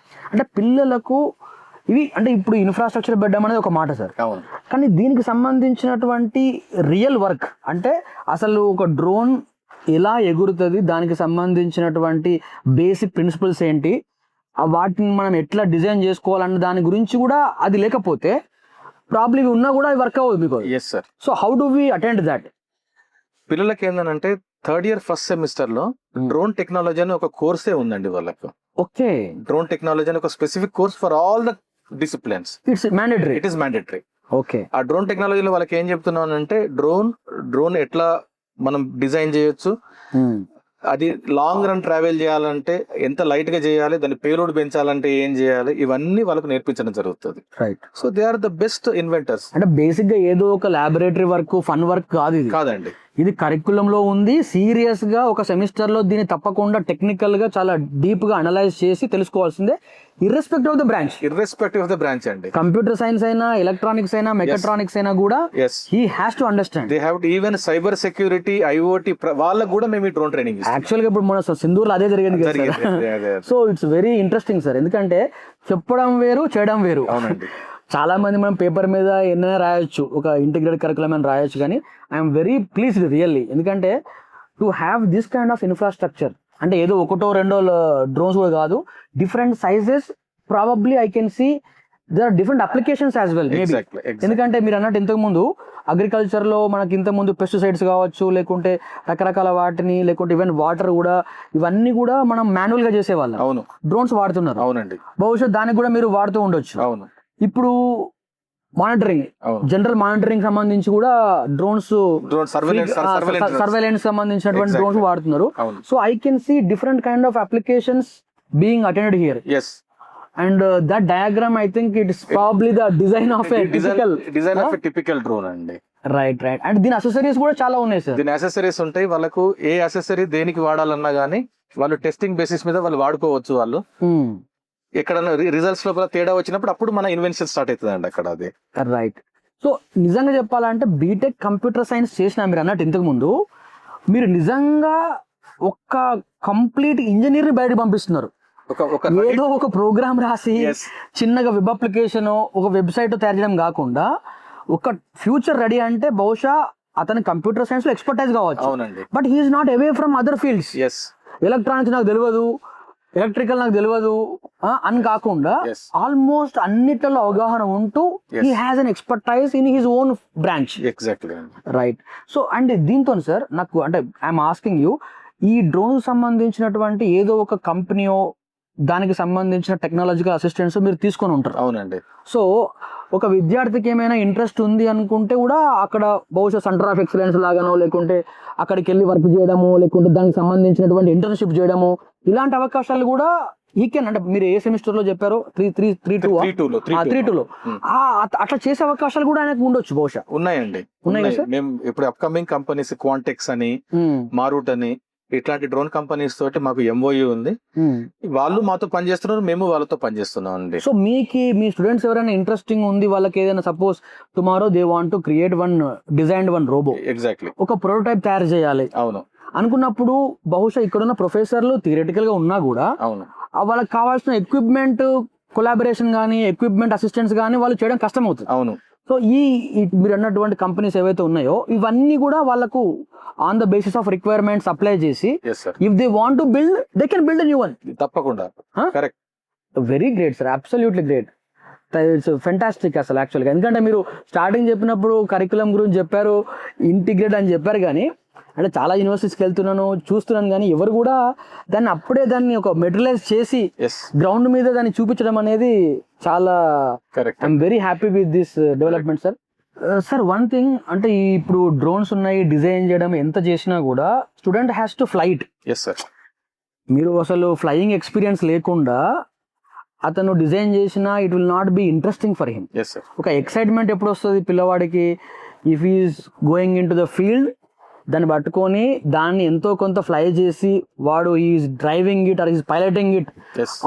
అంటే పిల్లలకు ఇవి అంటే ఇప్పుడు ఇన్ఫ్రాస్ట్రక్చర్ పెట్టడం అనేది ఒక మాట సార్, కానీ దీనికి సంబంధించినటువంటి రియల్ వర్క్ అంటే అసలు ఒక డ్రోన్ ఎలా ఎగురుతుంది, దానికి సంబంధించినటువంటి బేసిక్ ప్రిన్సిపల్స్ ఏంటి, వాటిని మనం ఎట్లా డిజైన్ చేసుకోవాలన్న దాని గురించి కూడా అది లేకపోతే ప్రాబ్లమ్ ఉన్నా కూడా అది వర్క్ అవ్వదు మీకు. So how do we attend that? పిల్లలకి ఏంటంటే థర్డ్ ఇయర్ ఫస్ట్ సెమిస్టర్ లో డ్రోన్ టెక్నాలజీ అని ఒక కోర్సే ఉందండి వాళ్ళకు. ఓకే. డ్రోన్ టెక్నాలజీ అని ఒక specific course for all the disciplines. It's mandatory. It is mandatory. Okay. ఆ డ్రోన్ టెక్నాలజీలో వాళ్ళకి ఏం చెప్తున్నాను అంటే డ్రోన్ ఎట్లా మనం డిజైన్ చేయొచ్చు, అది లాంగ్ రన్ ట్రావెల్ చేయాలంటే ఎంత లైట్ గా చేయాలి, దాని పేలోడ్ పెంచాలంటే ఏం చేయాలి, ఇవన్నీ వాళ్ళకు నేర్పించడం జరుగుతుంది. Right. So they are the best inventors. అంటే బేసిక్ గా ఏదో ఒక లాబొరేటరీ వర్క్, ఫన్ వర్క్ కాదు ఇది. కాదండి, ఇది కరికులం లో ఉంది. సీరియస్ గా ఒక సెమిస్టర్ లో దీన్ని తప్పకుండా టెక్నికల్ గా చాలా డీప్ గా అనలైజ్ చేసి తెలుసుకోవాల్సిందే, ఇర్రెస్పెక్టివ్ ఆఫ్ ద బ్రాంచ్ అండి. కంప్యూటర్ సైన్స్ అయినా, ఎలక్ట్రానిక్స్ అయినా, మెకాట్రానిక్స్ అయినా కూడా he has to understand. They have to even cyber security, IoT వాళ్ళకు కూడా మేము డ్రోన్ ట్రైనింగ్ ఇస్తాం. యాక్చువల్ గా ఇప్పుడు మన సింధూర్లో అదే జరిగింది. So it's very interesting sir, ఎందుకంటే చెప్పడం వేరు, చేయడం వేరు. అవునండి. చాలా మంది మనం పేపర్ మీద ఎన్నైనా రాయొచ్చు, ఒక ఇంటిగ్రేటెడ్ కరికులం అని రాయొచ్చు, కానీ ఐఎమ్ వెరీ ప్లీజ్డ్ రియల్లీ, ఎందుకంటే to have this kind of infrastructure, అంటే ఏదో ఒకటో రెండో డ్రోన్స్ కూడా కాదు, different sizes, probably I can see there are different applications as well maybe. ఎందుకంటే మీరు అన్నట్టు ఇంతకు ముందు అగ్రికల్చర్ లో మనకి ఇంత ముందు పెస్టిసైడ్స్ కావచ్చు, లేకుంటే రకరకాల వాటిని, లేకుంటే ఈవెన్ వాటర్ కూడా, ఇవన్నీ కూడా మనం మాన్యువల్ గా చేసేవాళ్ళం. అవును. డ్రోన్స్ వాడుతున్నారు. అవునండి. భవిష్యత్ దానికి కూడా మీరు వాడుతూ ఉండొచ్చు. అవును. ఇప్పుడు మానిటరింగ్, జనరల్ మానిటరింగ్ సంబంధించి కూడా డ్రోన్స్, సర్వేలెన్స్ సంబంధించినటువంటి డ్రోన్స్ వాడుతున్నారు. So I can see different kind of applications being attended here. And that diagram I think it is probably the design of a typical drone అండి. రైట్. అండ్ దీని అసెసరీస్ కూడా చాలా ఉన్నాయి సార్. దీని అసెసరీస్ ఉంటాయి. వాళ్ళకు ఏ అసెసరీ దేనికి వాడాలన్నా గానీ వాళ్ళు టెస్టింగ్ బేసిస్ మీద వాళ్ళు వాడుకోవచ్చు. వాళ్ళు ఎక్కడన్నా రిజల్ట్స్ లోపల తేడా వచ్చినప్పుడు అప్పుడు మన ఇన్వెన్షన్ స్టార్ట్ అవుతుంది అండి అక్కడ. అది రైట్. సో నిజంగా చెప్పాలంటే బీటెక్ కంప్యూటర్ సైన్స్ చేసిన మీరు అన్నట్టు ఇంతకు ముందు, మీరు నిజంగా ఒక కంప్లీట్ ఇంజనీర్ ని బయటకు పంపిస్తున్నారు. ఏదో ఒక ప్రోగ్రామ్ రాసి చిన్నగా వెబ్ అప్లికేషన్, ఒక వెబ్సైట్ తయారు చేయడం కాకుండా ఒక ఫ్యూచర్ రెడీ అంటే బహుశా అతను కంప్యూటర్ సైన్స్ లో ఎక్స్పర్టైజ్ కావచ్చు, but he's not away from other fields. Electronics నాకు తెలియదు, ఎలక్ట్రికల్ నాకు తెలియదు అని కాకుండా ఆల్మోస్ట్ అన్నిటిలో అవగాహన ఉంటూ he has an expertise in his own branch. Right. So and దీంతో సార్ నాకు అంటే ఐఎమ్ ఆస్కింగ్ యూ, ఈ డ్రోన్ సంబంధించినటువంటి ఏదో ఒక కంపెనీయో దానికి సంబంధించిన టెక్నాలజికల్ అసిస్టెంట్స్ మీరు తీసుకొని ఉంటారు. అవునండి. సో ఒక విద్యార్థికి ఏమైనా ఇంట్రెస్ట్ ఉంది అనుకుంటే కూడా అక్కడ బహుశా సెంటర్ ఆఫ్ ఎక్సలెన్స్ లాగానో, లేకుంటే అక్కడికి వెళ్ళి వర్క్ చేయడము, లేకుంటే దానికి సంబంధించినటువంటి ఇంటర్న్షిప్ చేయడము, ఇలాంటి అవకాశాలు కూడా ఈ కెన్. అంటే మీరు ఏ సెమిస్టర్ లో చెప్పారు? 3-2 అట్లా చేసే అవకాశాలు కూడా ఆయనకు ఉండొచ్చు బహుశా. ఉన్నాయండి. మేము ఇప్పుడు అప్కమింగ్ కంపెనీస్ క్వాంటెక్స్ అని, మారూట్ అని, ఇట్లాంటి డ్రోన్ కంపెనీస్ తోటి మాకు ఎంఓయూ ఉంది. వాళ్ళు మాతో పనిచేస్తున్నారు, మేము వాళ్ళతో పనిచేస్తున్నాం అండి. సో మీ స్టూడెంట్స్ ఎవరైనా ఇంట్రెస్టింగ్ ఉంది, వాళ్ళకి ఏదైనా suppose tomorrow they want to create one robo, exactly ఒక ప్రోటోటైప్ తయారు చేయాలి అవును అనుకున్నప్పుడు, బహుశా ఇక్కడున్న ప్రొఫెసర్లు థియరిటికల్ గా ఉన్నా కూడా అవును వాళ్ళకి కావాల్సిన ఎక్విప్మెంట్ కొలాబరేషన్ కానీ ఎక్విప్మెంట్ అసిస్టెంట్స్ కానీ వాళ్ళు చేయడం కష్టం అవుతుంది. అవును. సో మీరు అన్నటువంటి కంపెనీస్ ఏవైతే ఉన్నాయో ఇవన్నీ కూడా వాళ్ళకు on the basis of requirements apply చేసి if they want to build they can build new one. తప్పకుండా. Correct. Very great sir, absolutely great. It's fantastic అసలు యాక్చువల్గా. ఎందుకంటే మీరు స్టార్టింగ్ చెప్పినప్పుడు కరికులం గురించి చెప్పారు, ఇంటిగ్రేట్ అని చెప్పారు, కానీ అంటే చాలా యూనివర్సిటీస్కి వెళ్తున్నాను చూస్తున్నాను, కానీ ఎవరు కూడా దాన్ని ఒక మెటీరియలైజ్ చేసి గ్రౌండ్ మీద దాన్ని చూపించడం అనేది చాలా correct. I'm very happy with this development sir. Sir one thing, అంటే ఇప్పుడు డ్రోన్స్ ఉన్నాయి, డిజైన్ చేయడం ఎంత చేసినా కూడా student has to flight. Yes sir. మీరు అసలు ఫ్లయింగ్ ఎక్స్పీరియన్స్ లేకుండా అతను డిజైన్ చేసినా it will not be interesting for him. ఒక ఎక్సైట్మెంట్ ఎప్పుడు వస్తుంది పిల్లవాడికి, if is going into the field, దాన్ని పట్టుకొని దాన్ని ఎంతో కొంత ఫ్లై చేసి వాడు is driving it or is piloting it,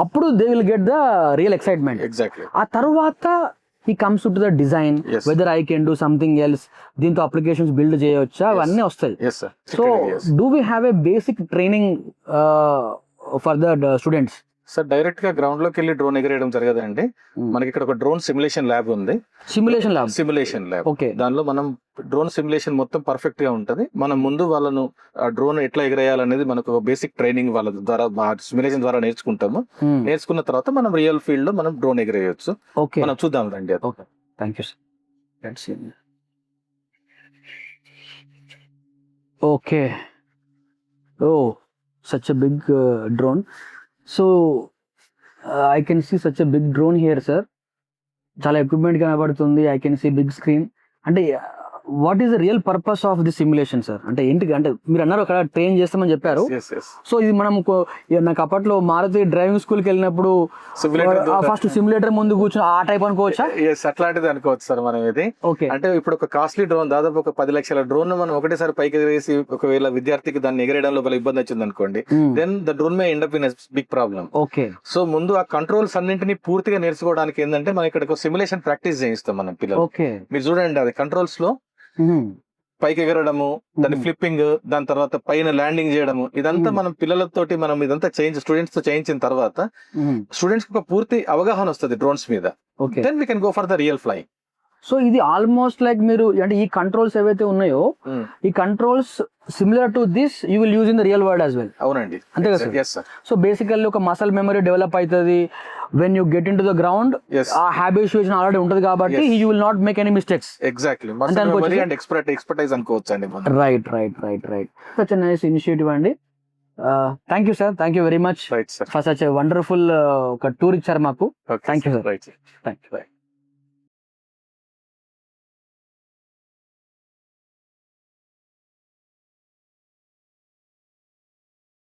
అప్పుడు they will get the real excitement. ఆ తర్వాత he comes to the design, whether I can do something else, దీంతో అప్లికేషన్స్ బిల్డ్ చేయవచ్చా, అవన్నీ వస్తాయి. So do we have a basic training for the students? Sir direct గా గ్రౌండ్ లోకి వెళ్ళి డ్రోన్ ఎగరేయడం జరగదండి. మనకి ఇక్కడ ఒక డ్రోన్ సిమ్యులేషన్ ల్యాబ్ ఉంది. Simulation lab. ఓకే. దానిలో మనం డ్రోన్ సిమ్యులేషన్ మొత్తం పర్ఫెక్ట్ గా ఉంటది. మనం ముందు వాళ్ళను డ్రోన్ ఎట్లా ఎగరేయాలనేది మనకు బేసిక్ ట్రైనింగ్ వాళ్ళ ద్వారా సిమ్యులేషన్ ద్వారా నేర్చుకుంటాము. నేర్చుకున్న తర్వాత మనం రియల్ ఫీల్డ్ లో మనం డ్రోన్ ఎగరేయచ్చు. మనం చూద్దాం రండి. Thank you sir. Okay. Oh such a big drone. So I can see such a big drone here, sir. చాలా ఎక్విప్మెంట్ కనబడుతుంది. I can see big screen. అంటే what is the real purpose of the simulation sir? అంటే ఏంటి, అంటే మీరు అన్నారు అక్కడ ట్రైన్ చేస్తామని చెప్పారు. సో ఇది మనం నాకు అప్పట్లో మారుతి డ్రైవింగ్ స్కూల్కి వెళ్ళినప్పుడు ఫస్ట్ సిమ్యులేటర్ ముందు కూర్చొని ఆ టైప్ అనుకోవచ్చా? అట్లాంటిది అనుకోవచ్చు సార్ మనం. ఇది అంటే ఇప్పుడు ఒక కాస్ట్లీ డ్రోన్, దాదాపు ఒక 10 లక్షల డ్రోన్ మనం ఒకటేసారి పైకి ఎగరేసి ఒకవేళ విద్యార్థికి దాన్ని ఎగరేయడంలో వాళ్ళ ఇబ్బంది వచ్చింది అనుకోండి, then the drone may end up in big problem. Okay. So ముందు ఆ కంట్రోల్స్ అన్నింటినీ పూర్తిగా నేర్చుకోవడానికి ఏంటంటే మనం ఇక్కడ సిమ్యులేషన్ ప్రాక్టీస్ చేయిస్తాం మనం పిల్లలు. మీరు చూడండి, అది కంట్రోల్స్ లో పైకి ఎగరడము, దాని ఫ్లిప్పింగ్, దాని తర్వాత పైన ల్యాండింగ్ చేయడము, ఇదంతా మనం పిల్లలతోటి మనం ఇదంతా స్టూడెంట్స్ తో చేయించిన తర్వాత స్టూడెంట్స్ కి ఒక పూర్తి అవగాహన వస్తుంది డ్రోన్స్ మీద. Then we can go for the real fly. So ఇది ఆల్మోస్ట్ లైక్ మీరు అంటే ఈ కంట్రోల్స్ ఏవైతే ఉన్నాయో ఈ controls similar to this you will use in the real world as well. అవునండి. అంతే కదా సార్? సో బేసికల్లీ ఒక మసల్ మెమరీ డెవలప్ అవుతుంది when you get into the ground. ఆ హ్యాబిచుయేషన్ ఆల్రెడీ ఉంటుంది కాబట్టి you will not make any mistakes. Exactly. Expertise అనుకోవచ్చు అండి. Right. Such a nice initiative అండి. Thank you sir, thank you very much for such a wonderful ఒక టూర్ ఇచ్చారు మాకు. Thank you sir. Thank you.